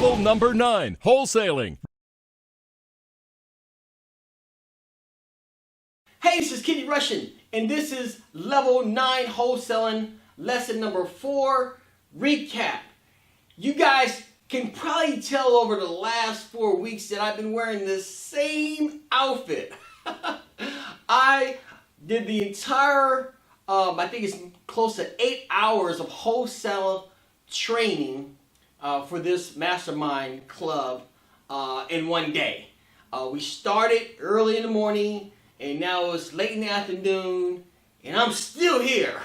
Level number 9, wholesaling. Hey, this is Kenny Russian, and this is Level 9 Wholesaling, Lesson number 4, Recap. You guys can probably tell over the last 4 weeks that I've been wearing the same outfit. I did the entire, I think it's close to 8 hours of wholesale training for this mastermind club in one day. We started early in the morning, and now it's late in the afternoon, and I'm still here.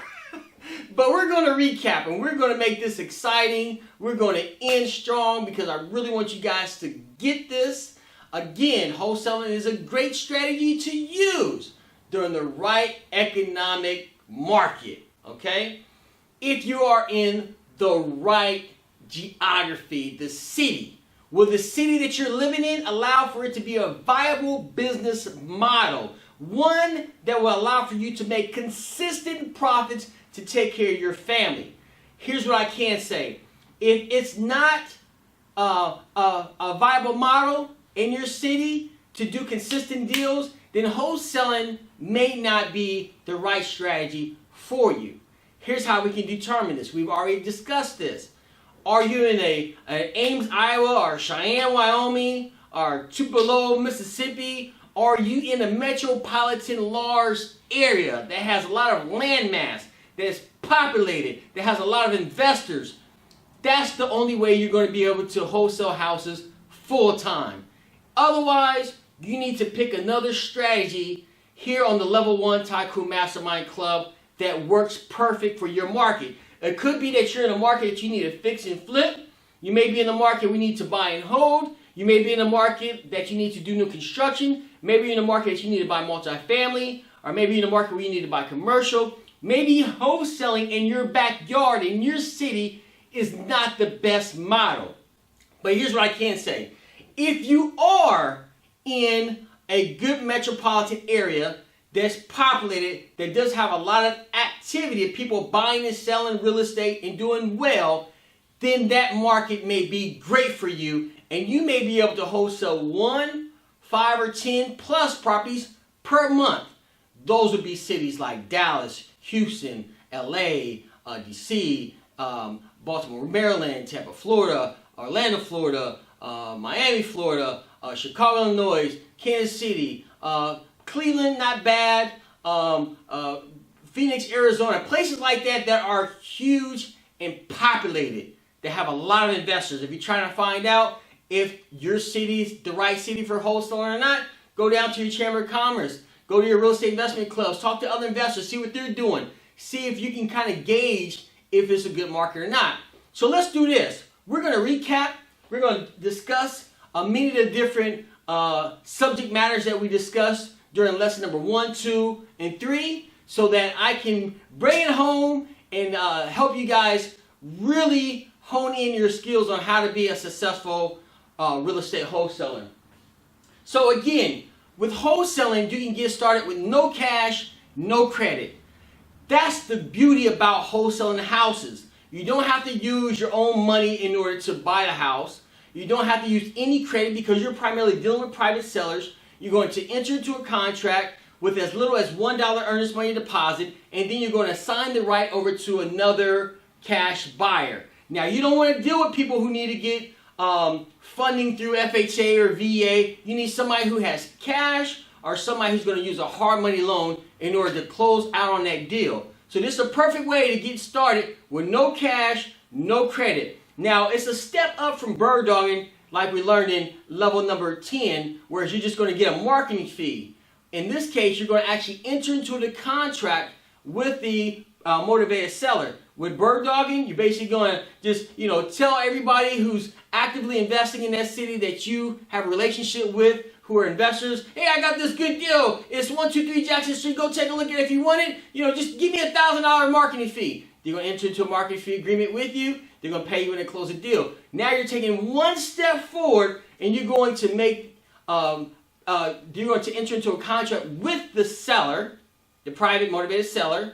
But we're going to recap, and we're going to make this exciting. We're going to end strong because I really want you guys to get this. Again, wholesaling is a great strategy to use during the right economic market, okay? If you are in the right geography, the city. Will the city that you're living in allow for it to be a viable business model? One that will allow for you to make consistent profits to take care of your family. Here's what I can say. If it's not a viable model in your city to do consistent deals, then wholesaling may not be the right strategy for you. Here's how we can determine this. We've already discussed this. Are you in Ames, Iowa, or Cheyenne, Wyoming, or Tupelo, Mississippi? Are you in a metropolitan large area that has a lot of landmass, that's populated, that has a lot of investors? That's the only way you're going to be able to wholesale houses full time. Otherwise, you need to pick another strategy here on the Level 1 Tycoon Mastermind Club that works perfect for your market. It could be that you're in a market that you need to fix and flip. You may be in a market we need to buy and hold. You may be in a market that you need to do new construction. Maybe you're in a market that you need to buy multifamily. Or maybe you're in a market where you need to buy commercial. Maybe wholesaling in your backyard, in your city, is not the best model. But here's what I can say. If you are in a good metropolitan area that's populated, that does have a lot of activity of people buying and selling real estate and doing well, then that market may be great for you, and you may be able to wholesale 1, 5, or 10 plus properties per month. Those would be cities like Dallas, Houston, LA, DC, Baltimore, Maryland, Tampa, Florida, Orlando, Florida, Miami, Florida, Chicago, Illinois, Kansas City, Cleveland, not bad, Phoenix, Arizona, places like that that are huge and populated, that have a lot of investors. If you're trying to find out if your city is the right city for wholesaling or not, go down to your Chamber of Commerce, go to your real estate investment clubs, talk to other investors, see what they're doing, see if you can kind of gauge if it's a good market or not. So let's do this. We're going to recap. We're going to discuss many of the different subject matters that we discussed during lesson number 1, 2, and 3, so that I can bring it home and help you guys really hone in your skills on how to be a successful real estate wholesaler. So again, with wholesaling, you can get started with no cash, no credit. That's the beauty about wholesaling houses. You don't have to use your own money in order to buy a house. You don't have to use any credit because you're primarily dealing with private sellers. You're going to enter into a contract with as little as $1 earnest money deposit, and then you're going to sign the right over to another cash buyer. Now, you don't want to deal with people who need to get funding through FHA or VA. You need somebody who has cash or somebody who's going to use a hard money loan in order to close out on that deal. So this is a perfect way to get started with no cash, no credit. Now, it's a step up from Birddogging, like we learned in level number 10, whereas you're just going to get a marketing fee. In this case, you're going to actually enter into the contract with the motivated seller. With Birddogging, you're basically going to just, tell everybody who's actively investing in that city that you have a relationship with, who are investors, hey, I got this good deal. It's 123 Jackson Street. Go take a look at it if you want it. Just give me a $1,000 marketing fee. They're going to enter into a marketing fee agreement with you. They're going to pay you when they close a deal. Now you're taking one step forward, and you're going to make, you're going to enter into a contract with the seller, the private motivated seller,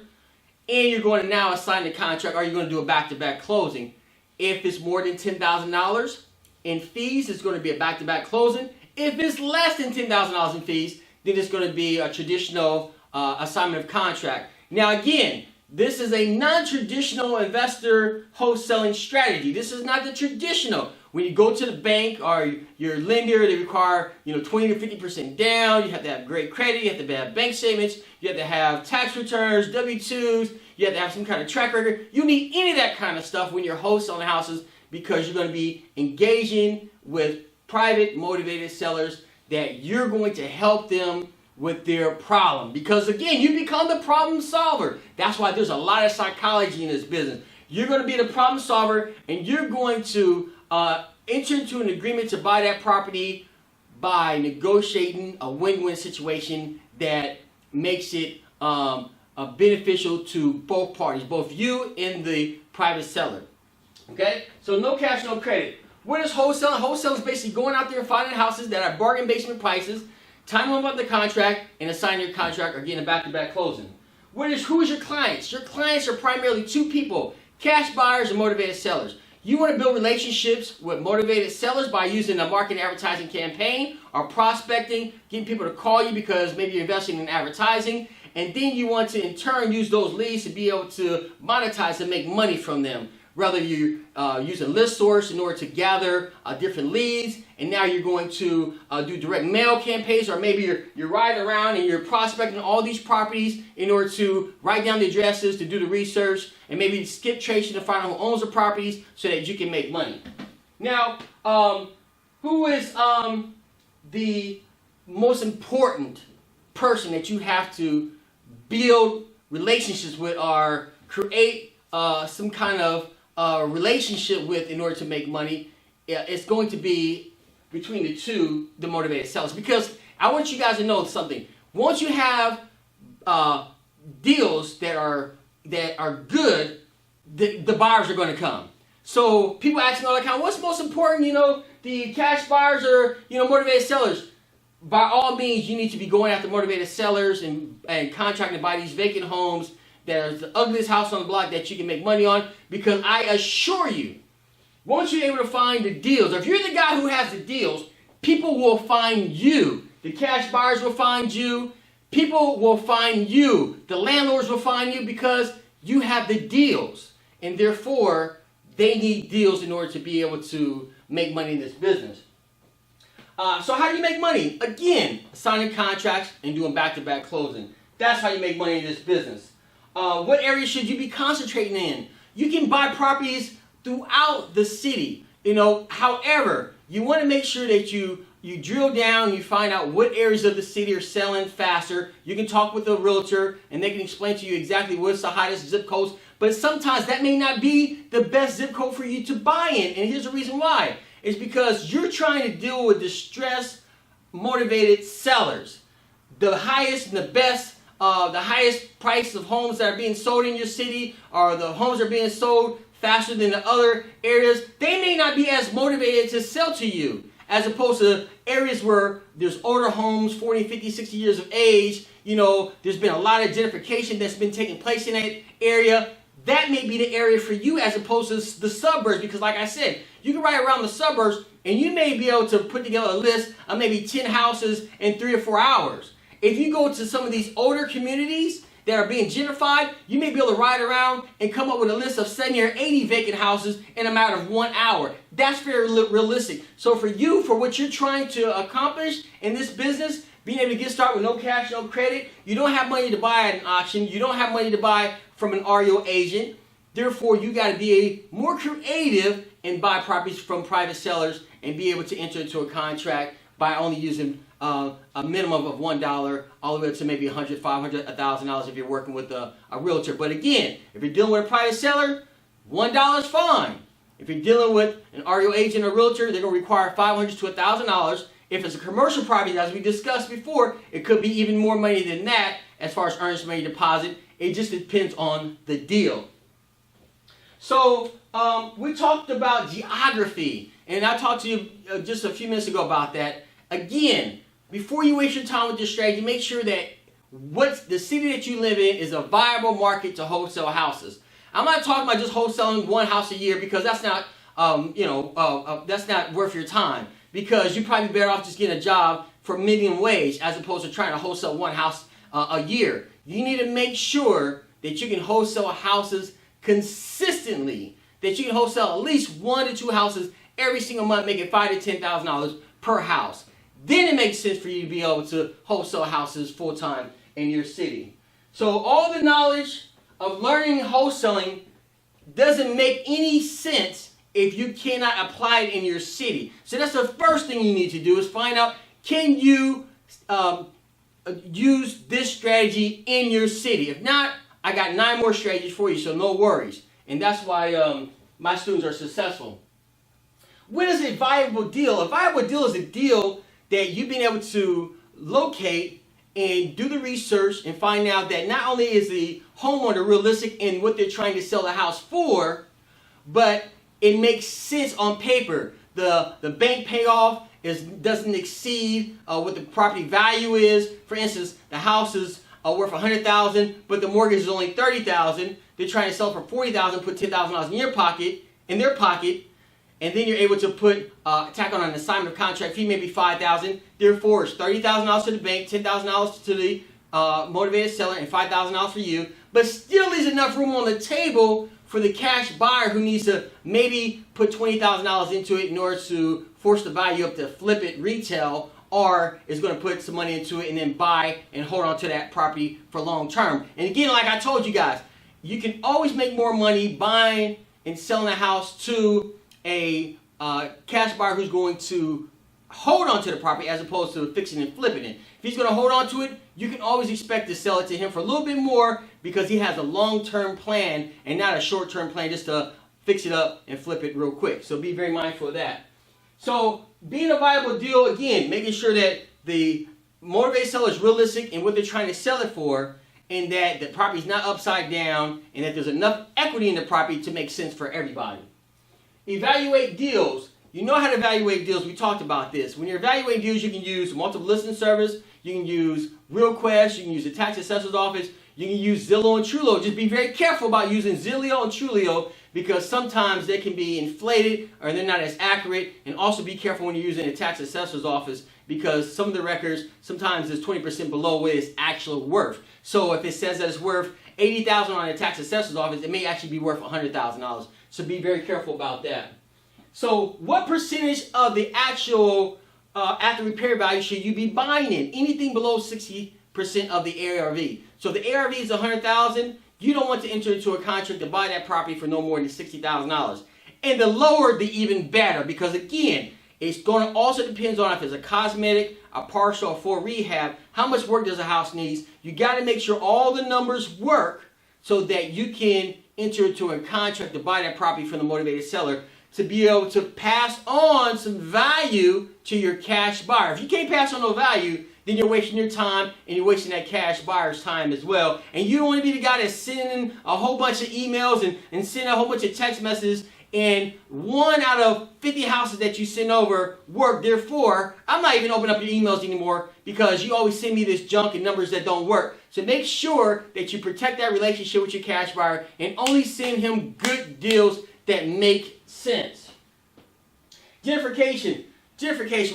and you're going to now assign the contract, or you're going to do a back-to-back closing. If it's more than $10,000, in fees, it's going to be a back-to-back closing. If it's less than $10,000 in fees, then it's going to be a traditional assignment of contract. Now again, this is a non-traditional investor wholesaling strategy. This is not the traditional. When you go to the bank or your lender, they require 20 to 50% down. You have to have great credit. You have to have bank statements. You have to have tax returns, W-2s. You have to have some kind of track record. You need any of that kind of stuff when you're wholesaling houses, because you're going to be engaging with private motivated sellers that you're going to help them with their problem. Because again, you become the problem solver. That's why there's a lot of psychology in this business. You're going to be the problem solver, and you're going to enter into an agreement to buy that property by negotiating a win-win situation that makes it beneficial to both parties, both you and the private seller. Okay? So no cash, no credit. What is wholesaling? Wholesale is basically going out there and finding houses that are bargain basement prices, tying them up the contract, and assigning your contract or getting a back-to-back closing. Who is your clients? Your clients are primarily two people: cash buyers and motivated sellers. You want to build relationships with motivated sellers by using a marketing advertising campaign or prospecting, getting people to call you because maybe you're investing in advertising, and then you want to in turn use those leads to be able to monetize and make money from them. Whether you use a list source in order to gather different leads, and now you're going to do direct mail campaigns, or maybe you're riding around and you're prospecting all these properties in order to write down the addresses, to do the research, and maybe skip tracing to find out who owns the properties so that you can make money. Now, who is the most important person that you have to build relationships with or create some kind of relationship with in order to make money? It's going to be between the motivated sellers. Because I want you guys to know something. Once you have deals that are good, the buyers are going to come. So people ask me all the time, what's most important? The cash buyers or motivated sellers? By all means, you need to be going after motivated sellers and contracting to buy these vacant homes. There's the ugliest house on the block that you can make money on, because I assure you, once you're able to find the deals, or if you're the guy who has the deals, people will find you. The cash buyers will find you. People will find you. The landlords will find you because you have the deals. And therefore, they need deals in order to be able to make money in this business. So how do you make money? Again, signing contracts and doing back-to-back closing. That's how you make money in this business. What area should you be concentrating in? You can buy properties throughout the city. However, you want to make sure that you drill down, you find out what areas of the city are selling faster. You can talk with a realtor and they can explain to you exactly what's the hottest zip codes. But sometimes that may not be the best zip code for you to buy in. And here's the reason why. It's because you're trying to deal with distressed, motivated sellers. The highest and the best, the highest price of homes that are being sold in your city, or the homes that are being sold faster than the other areas, they may not be as motivated to sell to you, as opposed to areas where there's older homes, 40, 50, 60 years of age. There's been a lot of gentrification that's been taking place in that area. That may be the area for you as opposed to the suburbs, because like I said, you can ride around the suburbs and you may be able to put together a list of maybe 10 houses in 3 or 4 hours. If you go to some of these older communities that are being gentrified, you may be able to ride around and come up with a list of 70 or 80 vacant houses in a matter of 1 hour. That's very realistic. So for you, for what you're trying to accomplish in this business, being able to get started with no cash, no credit, you don't have money to buy at an auction, you don't have money to buy from an REO agent. Therefore, you got to be more creative and buy properties from private sellers and be able to enter into a contract by only using a minimum of $1 all the way up to maybe $100, $500, $1,000 if you're working with a realtor. But again, if you're dealing with a private seller, $1 is fine. If you're dealing with an REO agent or realtor, they're going to require $500 to $1,000. If it's a commercial property, as we discussed before, it could be even more money than that as far as earnest money deposit. It just depends on the deal. So we talked about geography, and I talked to you just a few minutes ago about that. Again, before you waste your time with this strategy, make sure that the city that you live in is a viable market to wholesale houses. I'm not talking about just wholesaling one house a year, because that's not that's not worth your time, because you're probably better off just getting a job for minimum wage as opposed to trying to wholesale one house a year. You need to make sure that you can wholesale houses consistently, that you can wholesale at least 1 to 2 houses every single month, making $5,000 to $10,000 per house. Then it makes sense for you to be able to wholesale houses full time in your city. So all the knowledge of learning wholesaling doesn't make any sense if you cannot apply it in your city. So that's the first thing you need to do, is find out, can you use this strategy in your city? If not, I got 9 more strategies for you, so no worries. And that's why my students are successful. What is a viable deal? A viable deal is a deal that you've been able to locate and do the research and find out that not only is the homeowner realistic in what they're trying to sell the house for, but it makes sense on paper. The bank payoff doesn't exceed what the property value is. For instance, the house is worth $100,000, but the mortgage is only $30,000. They're trying to sell for $40,000, put $10,000 in their pocket, and then you're able to put tack on an assignment of contract fee, maybe $5,000. Therefore, it's $30,000 to the bank, $10,000 to the motivated seller, and $5,000 for you. But still leaves enough room on the table for the cash buyer who needs to maybe put $20,000 into it in order to force the value up to flip it retail, or is going to put some money into it and then buy and hold on to that property for long term. And again, like I told you guys, you can always make more money buying and selling a house to a cash buyer who's going to hold on to the property as opposed to fixing and flipping it. If he's going to hold on to it, you can always expect to sell it to him for a little bit more, because he has a long-term plan and not a short-term plan just to fix it up and flip it real quick. So be very mindful of that. So being a viable deal, again, making sure that the motivated seller is realistic in what they're trying to sell it for, and that the property is not upside down, and that there's enough equity in the property to make sense for everybody. Evaluate deals. You know how to evaluate deals. We talked about this. When you're evaluating deals, you can use multiple listing service. You can use RealQuest. You can use the tax assessor's office. You can use Zillow and Trullo. Just be very careful about using Zillow and Trullo, because sometimes they can be inflated or they're not as accurate. And also be careful when you're using the tax assessor's office, because some of the records sometimes is 20% below what it's actually worth. So if it says that it's worth $80,000 on the tax assessor's office, it may actually be worth $100,000. So be very careful about that. So what percentage of the actual after repair value should you be buying in? Anything below 60% of the ARV. So if the ARV is $100,000, you don't want to enter into a contract to buy that property for no more than $60,000. And the lower, the even better, because again, it's going to also depends on if it's a cosmetic, a partial, or full rehab. How much work does a house need? You got to make sure all the numbers work so that you can enter into a contract to buy that property from the motivated seller, to be able to pass on some value to your cash buyer. If you can't pass on no value, then you're wasting your time and you're wasting that cash buyer's time as well. And you don't want to be the guy that's sending a whole bunch of emails and sending a whole bunch of text messages, and 1 out of 50 houses that you send over work. Therefore, I'm not even opening up your emails anymore, because you always send me this junk and numbers that don't work. So make sure that you protect that relationship with your cash buyer and only send him good deals that make sense. Gentrification.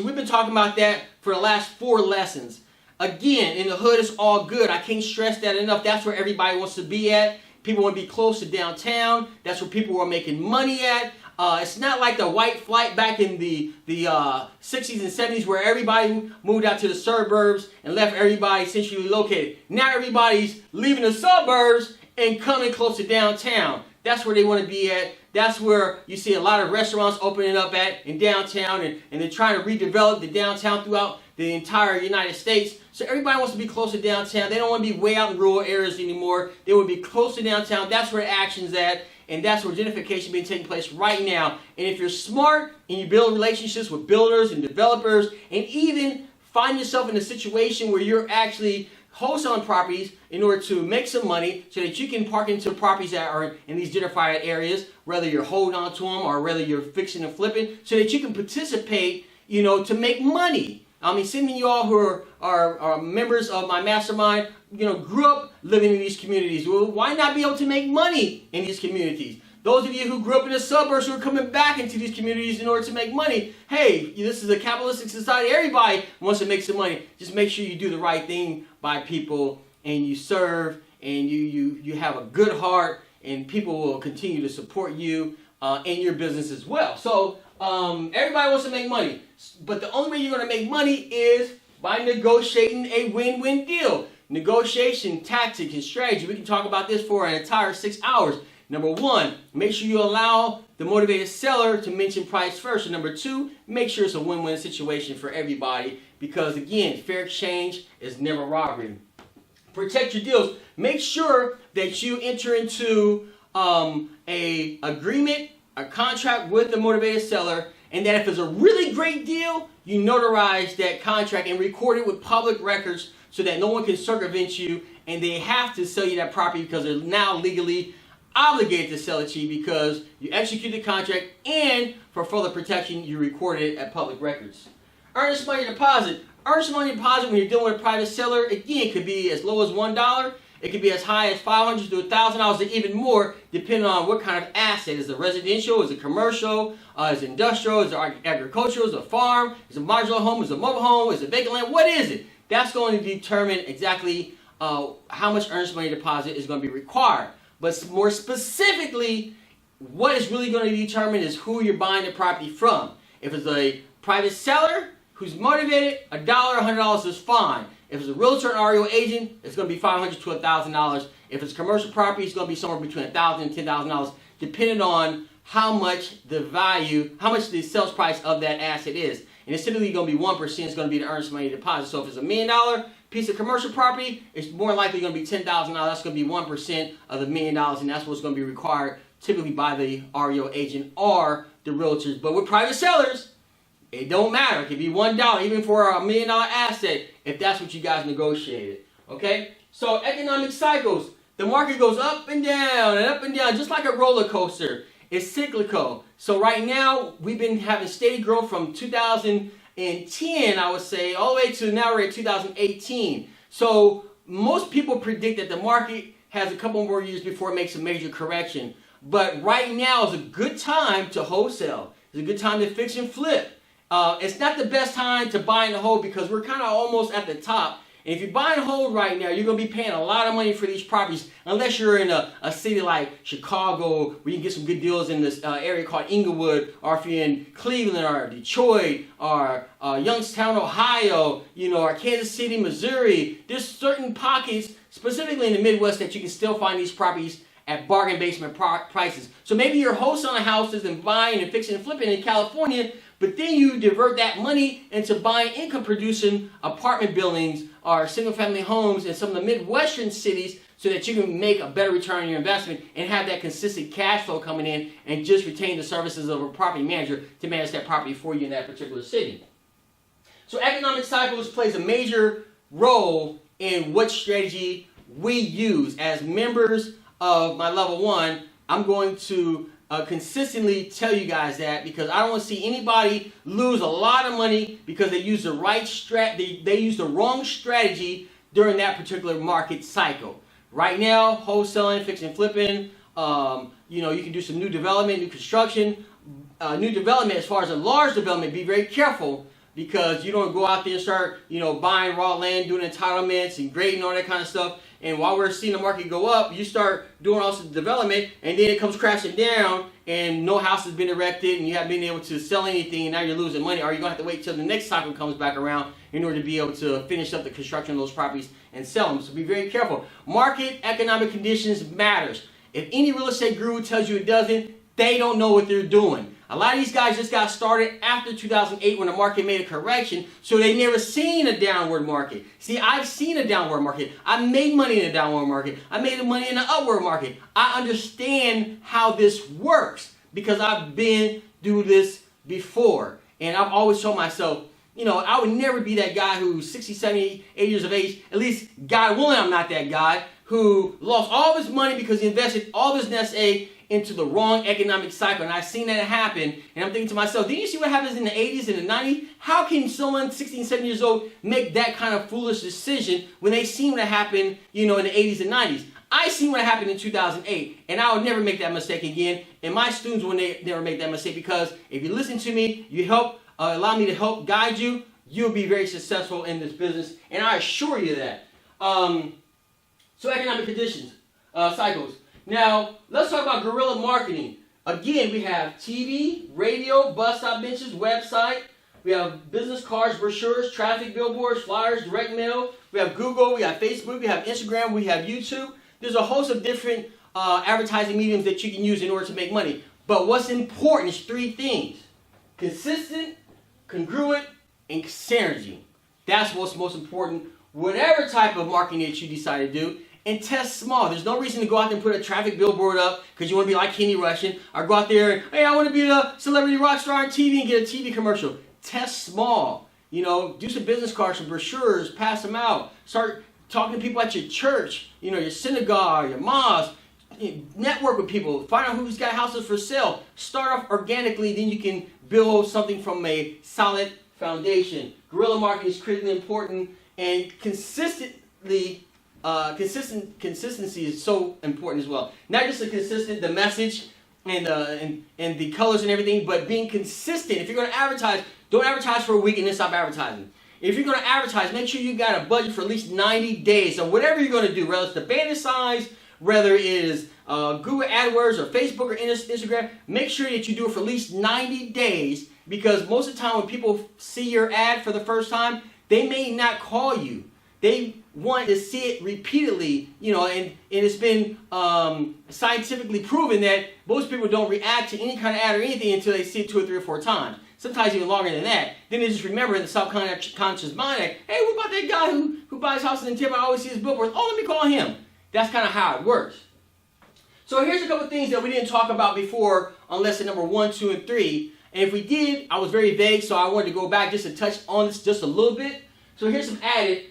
We've been talking about that for the last 4 lessons. Again, in the hood, it's all good. I can't stress that enough. That's where everybody wants to be at. People want to be close to downtown. That's where people are making money at. It's not like the white flight back in the 60s and 70s, where everybody moved out to the suburbs and left everybody centrally located. Now everybody's leaving the suburbs and coming close to downtown. That's where they want to be at. That's where you see a lot of restaurants opening up at in downtown, and they're trying to redevelop the downtown throughout the entire United States. So everybody wants to be close to downtown. They don't want to be way out in rural areas anymore. They want to be close to downtown. That's where the action's at, and that's where gentrification is taking place right now. And if you're smart and you build relationships with builders and developers, and even find yourself in a situation where you're actually wholesaling properties in order to make some money so that you can park into properties that are in these gentrified areas, whether you're holding on to them or whether you're fixing and flipping, so that you can participate, to make money. I mean, some of you all who are members of my mastermind, grew up living in these communities. Well, why not be able to make money in these communities? those of you who grew up in the suburbs who are coming back into these communities in order to make money, hey, this is a capitalistic society. Everybody wants to make some money. Just make sure you do the right thing by people and you serve and you have a good heart, and people will continue to support you and your business as well. So everybody wants to make money, but the only way you're going to make money is by negotiating a win-win deal. Negotiation, tactics, and strategy. We can talk about this for an entire 6 hours. Number one, make sure you allow the motivated seller to mention price first. And number two, make sure it's a win-win situation for everybody, because again, fair exchange is never robbery. Protect your deals. Make sure that you enter into a agreement, a contract with the motivated seller, and that if it's a really great deal, you notarize that contract and record it with public records so that no one can circumvent you, and they have to sell you that property because they're now legally obligated to sell it to you because you execute the contract, and for further protection, you record it at public records. Earnest money deposit. Earnest money deposit when you're dealing with a private seller, again, could be as low as $1. It could be as high as $500 to $1,000 and even more, depending on what kind of asset. Is it residential? Is it commercial? Is it industrial? Is it agricultural? Is it a farm? Is it a modular home? Is it a mobile home? Is it vacant land? What is it? That's going to determine exactly how much earnest money deposit is going to be required. But more specifically, what is really going to determine is who you're buying the property from. If it's a private seller who's motivated, $1 or $100 is fine. If it's a realtor and REO agent, it's going to be $500 to $1,000. If it's commercial property, it's going to be somewhere between $1,000 and $10,000, depending on how much the value, how much the sales price of that asset is. And it's typically going to be 1%. It's going to be the earnest money deposit. So if it's $1 million piece of commercial property, it's more likely going to be $10,000. That's going to be 1% of the $1 million, and that's what's going to be required typically by the REO agent or the realtors. But with private sellers, it don't matter. It could be $1, even for a $1 million asset, if that's what you guys negotiated. Okay? So economic cycles. The market goes up and down, just like a roller coaster. It's cyclical. So right now, we've been having steady growth from 2010, I would say, all the way to now we're at 2018. So most people predict that the market has a couple more years before it makes a major correction. But right now is a good time to wholesale. It's a good time to fix and flip. It's not the best time to buy and hold because we're kind of almost at the top. And if you buy and hold right now, you're going to be paying a lot of money for these properties unless you're in a city like Chicago where you can get some good deals in this area called Inglewood, or if you're in Cleveland or Detroit or Youngstown, Ohio, or Kansas City, Missouri. There's certain pockets, specifically in the Midwest, that you can still find these properties at bargain basement prices. So maybe you're wholesaling houses and buying and fixing and flipping in California, but then you divert that money into buying income-producing apartment buildings or single-family homes in some of the Midwestern cities so that you can make a better return on your investment and have that consistent cash flow coming in and just retain the services of a property manager to manage that property for you in that particular city. So economic cycles plays a major role in what strategy we use. As members of my level 1, I'm going to consistently tell you guys that because I don't want to see anybody lose a lot of money because they use the they use the wrong strategy during that particular market cycle. Right now, wholesaling, fixing and flipping, you can do some new development, new construction. New development, as far as a large development, be very careful because you don't go out there and start, buying raw land, doing entitlements and grading, all that kind of stuff. And while we're seeing the market go up, you start doing all this development, and then it comes crashing down, and no house has been erected, and you haven't been able to sell anything, and now you're losing money, or you're going to have to wait till the next cycle comes back around in order to be able to finish up the construction of those properties and sell them. So be very careful. Market economic conditions matters. If any real estate guru tells you it doesn't, they don't know what they're doing. A lot of these guys just got started after 2008 when the market made a correction, so they never seen a downward market. See, I've seen a downward market. I made money in a downward market. I made money in an upward market. I understand how this works because I've been through this before. And I've always told myself, I would never be that guy who's 60, 70, 80 years of age. At least, God willing, I'm not that guy who lost all of his money because he invested all of his nest egg into the wrong economic cycle. And I've seen that happen. And I'm thinking to myself, did you see what happens in the 80s and the 90s? How can someone 16, 17 years old make that kind of foolish decision when they seen what happened, in the 80s and 90s? I seen what happened in 2008, and I would never make that mistake again. and my students will never make that mistake, because if you listen to me, you help allow me to help guide you, you'll be very successful in this business, and I assure you that. So economic conditions, cycles. Now, let's talk about guerrilla marketing. Again, we have TV, radio, bus stop benches, website. We have business cards, brochures, traffic, billboards, flyers, direct mail. We have Google, we have Facebook, we have Instagram, we have YouTube. There's a host of different advertising mediums that you can use in order to make money. But what's important is three things: consistent, congruent, and synergy. That's what's most important. Whatever type of marketing that you decide to do, and test small. There's no reason to go out there and put a traffic billboard up because you want to be like Kenny Russian, or go out there and, hey, I want to be a celebrity rock star on TV and get a TV commercial. Test small. You know, do some business cards, some brochures, pass them out. Start talking to people at your church, you know, your synagogue, your mosque. Network with people. Find out who's got houses for sale. Start off organically, then you can build something from a solid foundation. Guerrilla marketing is critically important, and consistency is so important as well. Not just the message and the colors and everything, but being consistent. If you're going to advertise, don't advertise for a week and then stop advertising. If you're going to advertise, make sure you got a budget for at least 90 days. So whatever you're going to do, whether it's the banner size, whether it is Google AdWords or Facebook or Instagram, make sure that you do it for at least 90 days, because most of the time when people see your ad for the first time, they may not call you. They want to see it repeatedly, you know, and it's been scientifically proven that most people don't react to any kind of ad or anything until they see it 2 or 3 or 4 times. Sometimes even longer than that. Then they just remember in the subconscious mind, that, hey, what about that guy who buys houses in Tampa? I always see his billboards. Oh, let me call him. That's kind of how it works. So here's a couple of things that we didn't talk about before on lesson number 1, 2, and 3. And if we did, I was very vague, so I wanted to go back just to touch on this just a little bit. So here's some added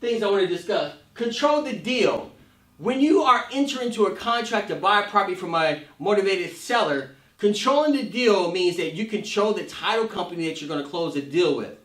things I want to discuss. Control the deal. When you are entering into a contract to buy a property from a motivated seller, controlling the deal means that you control the title company that you're going to close the deal with.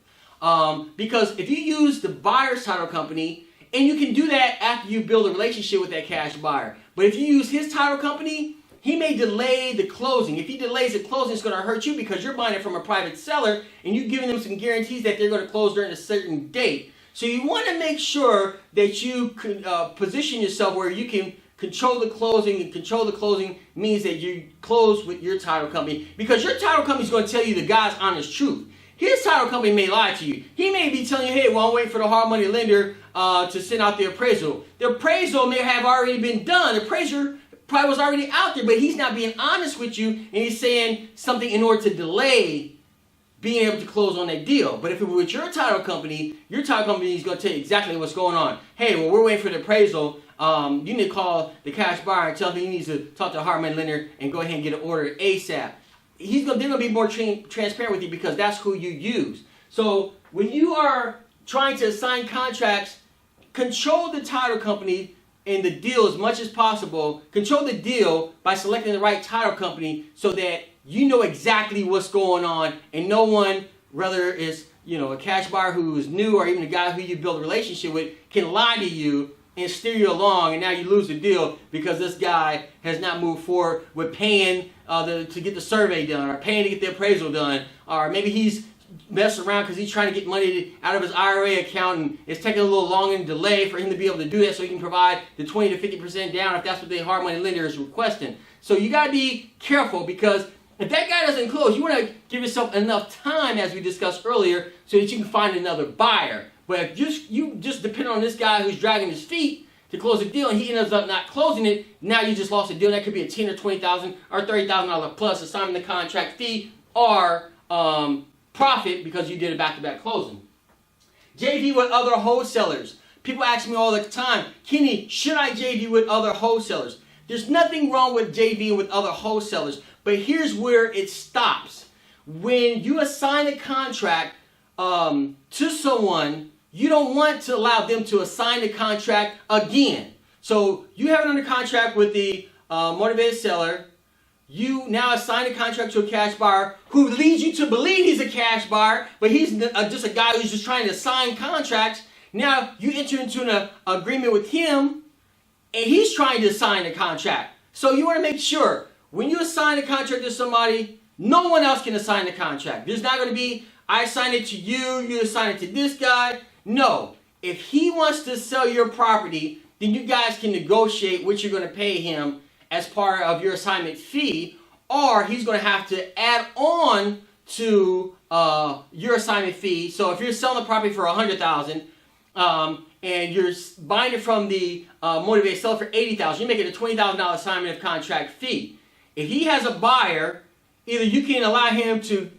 Because if you use the buyer's title company, and you can do that after you build a relationship with that cash buyer. But if you use his title company, he may delay the closing. If he delays the closing, it's going to hurt you because you're buying it from a private seller and you're giving them some guarantees that they're going to close during a certain date. So you want to make sure that you position yourself where you can control the closing, and control the closing means that you close with your title company, because your title company is going to tell you the guy's honest truth. His title company may lie to you. He may be telling you, hey, well, I'm waiting for the hard money lender to send out the appraisal. The appraisal may have already been done. The appraiser probably was already out there, but he's not being honest with you, and he's saying something in order to delay being able to close on that deal. But if it were with your title company is going to tell you exactly what's going on. Hey, well, we're waiting for the appraisal. You need to call the cash buyer and tell him he needs to talk to the hard money lender and go ahead and get an order ASAP. They're going to be more transparent with you because that's who you use. So when you are trying to assign contracts, control the title company in the deal as much as possible. Control the deal by selecting the right title company so that you know exactly what's going on, and no one, whether it's a cash buyer who is new or even a guy who you build a relationship with, can lie to you and steer you along, and now you lose the deal because this guy has not moved forward with paying to get the survey done, or paying to get the appraisal done, or maybe he's messing around because he's trying to get money out of his IRA account, and it's taking a little long and delay for him to be able to do that so he can provide the 20 to 50% down if that's what the hard money lender is requesting. So you got to be careful, because if that guy doesn't close, you want to give yourself enough time, as we discussed earlier, so that you can find another buyer. But if you just depend on this guy who's dragging his feet to close a deal and he ends up not closing it, now you just lost a deal. That could be a $10,000 or $20,000 or $30,000 plus assignment of contract fee, or profit because you did a back-to-back closing. JV with other wholesalers. People ask me all the time, Kenny, should I JV with other wholesalers? There's nothing wrong with JV with other wholesalers, but here's where it stops. When you assign a contract to someone, you don't want to allow them to assign the contract again. So you have it under contract with the motivated seller. You now assign a contract to a cash buyer who leads you to believe he's a cash buyer, but he's just a guy who's just trying to sign contracts. Now you enter into an agreement with him, and he's trying to sign a contract. So you want to make sure, when you assign a contract to somebody, no one else can assign the contract. There's not going to be, I assign it to you, you assign it to this guy. No. If he wants to sell your property, then you guys can negotiate what you're going to pay him as part of your assignment fee, or he's going to have to add on to your assignment fee. So if you're selling the property for $100,000 and you're buying it from the motivated seller for $80,000, you're making a $20,000 assignment of contract fee. If he has a buyer, either you can allow him to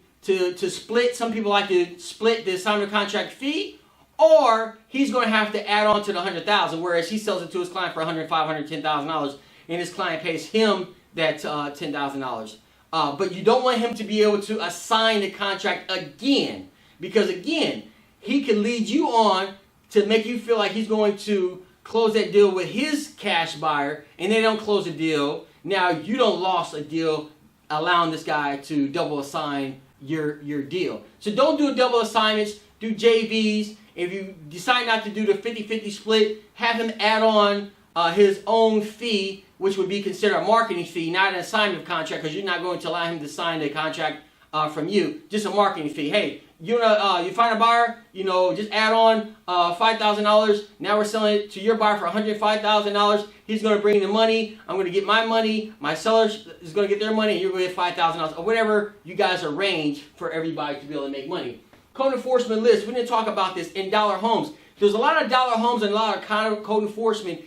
split. Some people like to split the assignment of contract fee, or he's going to have to add on to the $100,000, whereas he sells it to his client for $105,000, $110,000, and his client pays him that $10,000. But you don't want him to be able to assign the contract again, because again, he can lead you on to make you feel like he's going to close that deal with his cash buyer, and they don't close the deal. Now you don't lost a deal allowing this guy to double assign your deal. So don't do double assignments, do JVs. If you decide not to do the 50-50 split, have him add on his own fee, which would be considered a marketing fee, not an assignment of contract, because you're not going to allow him to sign the contract from you. Just a marketing fee. Hey, you find a buyer, just add on $5,000. Now we're selling it to your buyer for $105,000. He's going to bring the money. I'm going to get my money. My seller is going to get their money, and you're going to get $5,000, or whatever you guys arrange for everybody to be able to make money. Code enforcement list. We didn't talk about this in dollar homes. There's a lot of dollar homes and a lot of code enforcement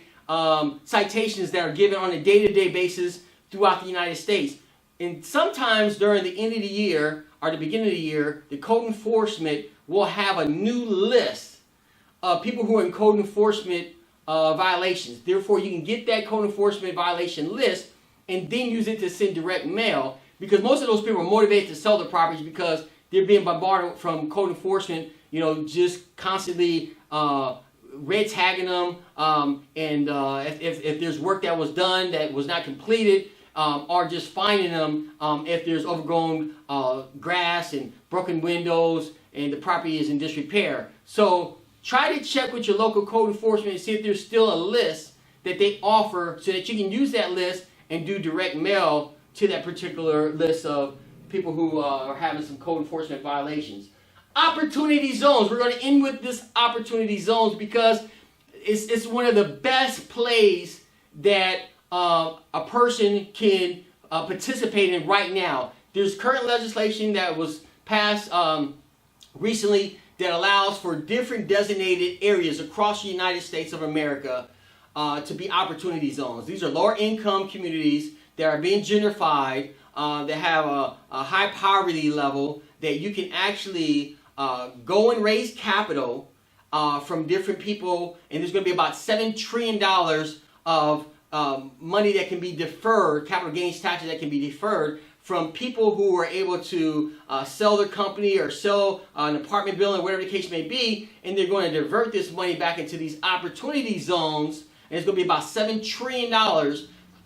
citations that are given on a day-to-day basis throughout the United States. And sometimes during the end of the year or the beginning of the year, the code enforcement will have a new list of people who are in code enforcement violations. Therefore, you can get that code enforcement violation list and then use it to send direct mail, because most of those people are motivated to sell the properties because they're being bombarded from code enforcement, just constantly red tagging them, and if there's work that was done that was not completed, or just finding them if there's overgrown grass and broken windows and the property is in disrepair. So try to check with your local code enforcement and see if there's still a list that they offer, so that you can use that list and do direct mail to that particular list of people who are having some code enforcement violations. Opportunity zones. We're going to end with this opportunity zones because it's one of the best plays that a person can participate in right now. There's current legislation that was passed recently that allows for different designated areas across the United States of America to be opportunity zones. These are lower income communities that are being gentrified, that have a high poverty level, that you can actually go and raise capital from different people, and there's going to be about $7 trillion of money that can be deferred, capital gains taxes that can be deferred from people who are able to sell their company or sell an apartment building, or whatever the case may be, and they're going to divert this money back into these opportunity zones, and it's going to be about $7 trillion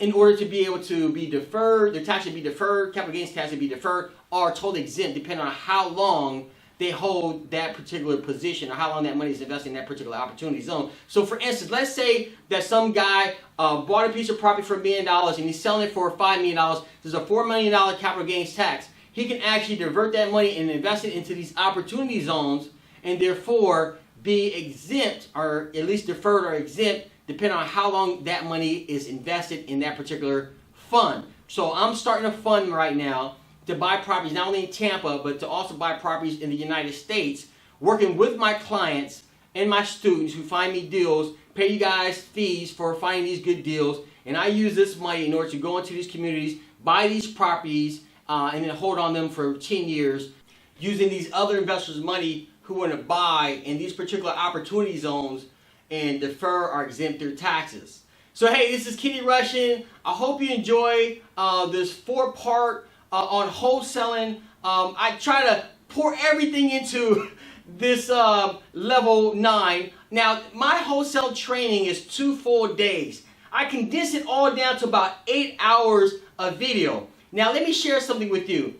in order to be able to be deferred, their tax to be deferred, capital gains tax to be deferred, or totally exempt, depending on how long they hold that particular position or how long that money is invested in that particular opportunity zone. So for instance, let's say that some guy bought a piece of property for $1 million and he's selling it for $5 million. There's a $4 million capital gains tax. He can actually divert that money and invest it into these opportunity zones, and therefore be exempt, or at least deferred or exempt, depending on how long that money is invested in that particular fund. So I'm starting a fund right now to buy properties not only in Tampa, but to also buy properties in the United States, working with my clients and my students who find me deals, pay you guys fees for finding these good deals, and I use this money in order to go into these communities, buy these properties, and then hold on them for 10 years, using these other investors' money who want to buy in these particular opportunity zones and defer or exempt their taxes. So hey, this is Kenny Russian. I hope you enjoy this 4-part on wholesaling. I try to pour everything into this level 9. Now, my wholesale training is 2 full days. I condense it all down to about 8 hours of video. Now, let me share something with you.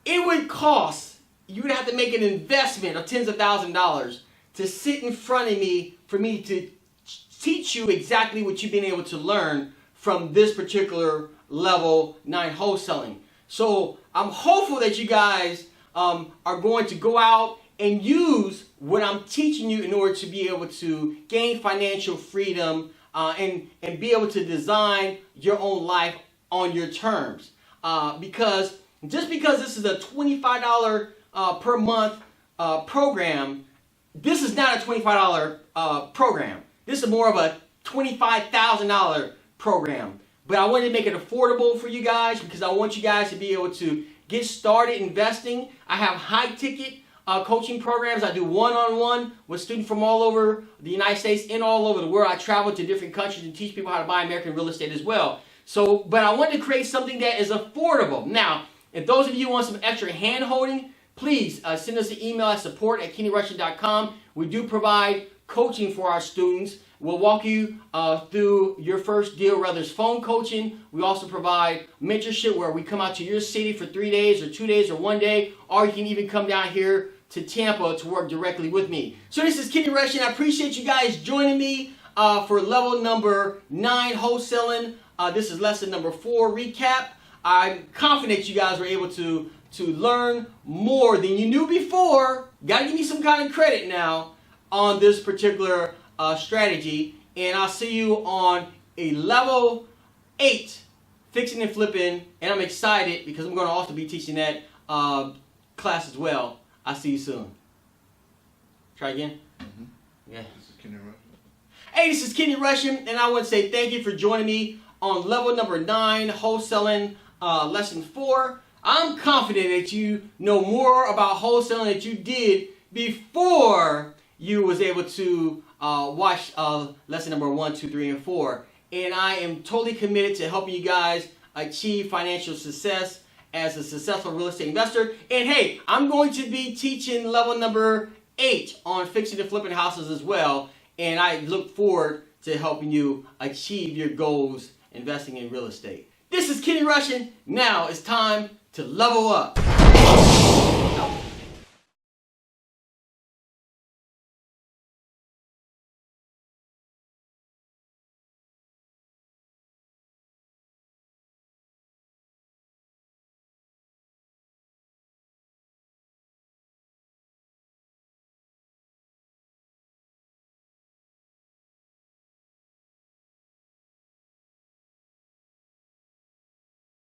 It would cost, you would have to make an investment of tens of thousands of dollars to sit in front of me for me to teach you exactly what you've been able to learn from this particular level 9 wholesaling. So I'm hopeful that you guys are going to go out and use what I'm teaching you in order to be able to gain financial freedom and be able to design your own life on your terms. Because just because this is a $25 per month program, this is not a $25 program. This is more of a $25,000 program. But I wanted to make it affordable for you guys because I want you guys to be able to get started investing. I have high ticket coaching programs. I do one-on-one with students from all over the United States and all over the world. I travel to different countries and teach people how to buy American real estate as well. So, but I wanted to create something that is affordable. Now, if those of you want some extra hand-holding, please send us an email at support@kennyrussian.com. We do provide coaching for our students. We'll walk you through your first deal, whether it's phone coaching. We also provide mentorship where we come out to your city for 3 days or 2 days or 1 day, or you can even come down here to Tampa to work directly with me. So this is Kenny Russian. I appreciate you guys joining me for level number 9 wholesaling. This is lesson number 4 recap. I'm confident you guys were able to learn more than you knew before. Gotta give me some kind of credit now on this particular strategy. And I'll see you on a level 8 fixing and flipping. And I'm excited because I'm going to also be teaching that class as well. I'll see you soon. Try again? Yeah. This is Kenny Russian. Hey, this is Kenny Russian, and I want to say thank you for joining me on level number 9, wholesaling, lesson 4. I'm confident that you know more about wholesaling than you did before you was able to watch lesson number 1, 2, 3, and 4. And I am totally committed to helping you guys achieve financial success as a successful real estate investor. And hey, I'm going to be teaching level number 8 on fixing and flipping houses as well. And I look forward to helping you achieve your goals investing in real estate. This is Kenny Russian. Now it's time to level up.